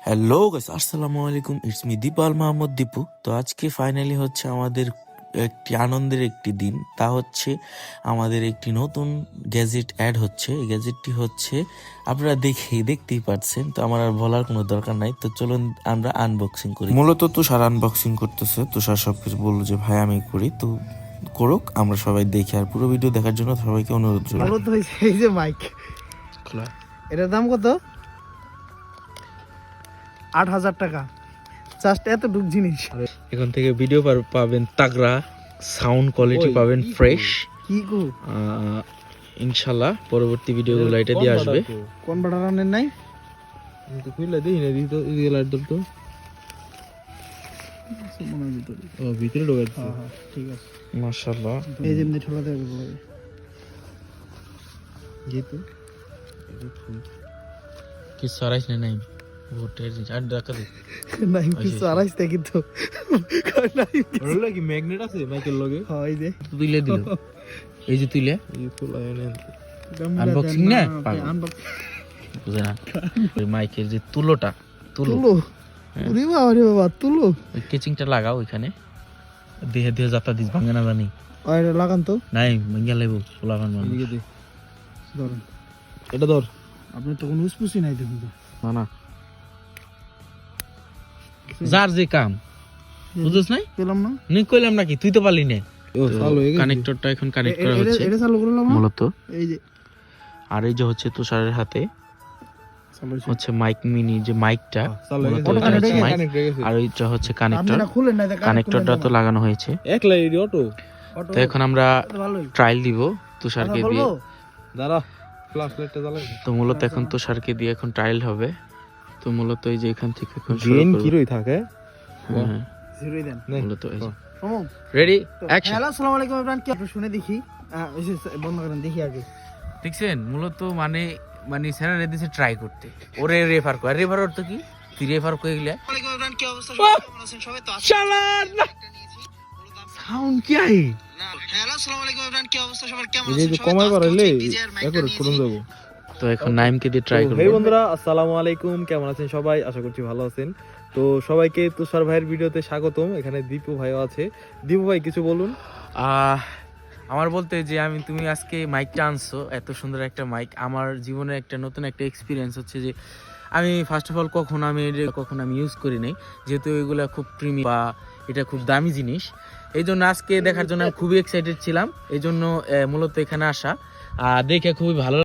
Hello guys, আসসালামু আলাইকুম। It's me Deepal Mahmud Dipu. তো আজকে ফাইনালি হচ্ছে আমাদের একটি আনন্দের একটি দিন। তা হচ্ছে আমাদের একটি নতুন গ্যাজেট অ্যাড হচ্ছে। এই গ্যাজেটটি হচ্ছে আপনারা দেখতেই পাচ্ছেন। তো আমার আর বলার কোনো দরকার নাই। তো চলুন আমরা আনবক্সিং করি। মূলত তুষার আনবক্সিং করতেছে। তুষার সবকিছু বললো যে ভাই আমি করি, তো করুক, আমরা সবাই দেখি। আর পুরো ভিডিও দেখার জন্য সবাইকে অনুরোধ রইল। এই যে মাইক, এটার দাম কত? ৮,০০০ টাকা। জাস্ট এতটুক জিনিস। এখান থেকে ভিডিও পাবেন তাগড়া, সাউন্ড কোয়ালিটি পাবেন ফ্রেশ। কি গো, ইনশাআল্লাহ পরবর্তী ভিডিওগুলো এটা দিয়ে আসবে। কোন বাটার আনেন নাই? আমি তো খুলে দেই না, দিই তো এই লাইট দল তো মনের ভিতরে। ও ভিতরে ঢোকাচ্ছে। হ্যাঁ ঠিক আছে, মাশাআল্লাহ। এই যে এমনি ঠোলা দেবে বলে যেহেতু কি সারাইছ না নাই ভোটের আর দেখা দে নাই কিছু আড়াইতে কিন্তু নাই রোলা কি ম্যাগনেট আছে মাইকেল লগে। হ্যাঁ এই যে তুইলে দিল, এই যে তুইলে এই ফুলায় না আনবক্সিং না বুঝে না। ওই মাইকের যে তুলোটা তুলো, ওরে বাবা রে বাবা, তুলো ওই কেচিংটা লাগাও ওইখানে, দেহে দেহে যাতা দিস ভাঙে না জানি। আরে লাগান তো, নাই ভাঙিয়া লাইব ফুলা ভাঙ এদিকে দে, ধরেন এটা ধর। আপনি তো কোনো উসপুসি নাই দেখুন তো। না না যার যে কাম বুঝছ নাই, পেলাম না, নি কইলাম নাকি তুই তো পারলি না। ও চালু হয়ে গেছে, কানেক্টরটা এখন কানেক্ট করা হচ্ছে এটা চালু করলাম মূলত। এই যে আর এই যে হচ্ছে তুষারের হাতে চালু হচ্ছে মাইক মিনি, যে মাইকটা মূলত অটো এটা কানেক্ট হচ্ছে হয়ে মাইক, গেছে। আর ওইটা হচ্ছে কানেক্টর। আপনারা খুলেন না, কানেক্টরটা তো লাগানো হয়েছে। একলাই অটো তো এখন আমরা ভালোই ট্রায়াল দিব তুষারকে দিয়ে। দাঁড়া, ফ্ল্যাশ লাইটটা জ্বালাই। তো মূলত এখন তুষারকে দিয়ে এখন ট্রায়াল হবে। তো মূলত এই যে এখান থেকে এখন শুরু গ্রিন করব। কি রই থাকে। হ্যাঁ, জিরোই দেন। মূলত এই যে সমু রেডি অ্যাকশন। হ্যালো আসসালামু আলাইকুম এভরিওয়ান, কি আপনি শুনে দেখি এই যে বন্ধ করেন দেখি আগে। দেখছেন মূলত মানে স্যার রেদিছে ট্রাই করতে, ওরে রেফার করে। রেফার অর্থ কি? তুই রেফার করে গেলে আসসালামু আলাইকুম এভরিওয়ান, কি অবস্থা, সবাই কেমন আছেন? সবাই তো আছেন। চালান সাউন্ড কি আই। হ্যালো আসসালামু আলাইকুম এভরিওয়ান, কি অবস্থা, সবাই কেমন এই আছেন? যে সবাই কমাই তো পারলে আজকে একবার করুন যাব। তো এখন নাইমকে দিয়ে ট্রাই করব। হেই বন্ধুরা, আসসালামু আলাইকুম, কেমন আছেন সবাই? আশা করছি ভালো আছেন। তো সবাইকে তুষার ভাইয়ের ভিডিওতে স্বাগতম। এখানে দীপু ভাইও আছে। দীপু ভাই কিছু বলুন। আমার বলতে যে তুমি আজকে মাইকটা আনছো, এত সুন্দর একটা মাইক। আমার জীবনে একটা নতুন একটা এক্সপিরিয়েন্স হচ্ছে যে আমি ফার্স্ট অফ অল কখনো আমি ইউজ করি নাই, যেহেতু এগুলা খুব প্রিমিয়াম বা এটা খুব দামি জিনিস। এই জন্য আজকে দেখার জন্য আমি খুবই এক্সাইটেড ছিলাম। এই জন্য মূলত এখানে আসা, দেখে খুবই ভালো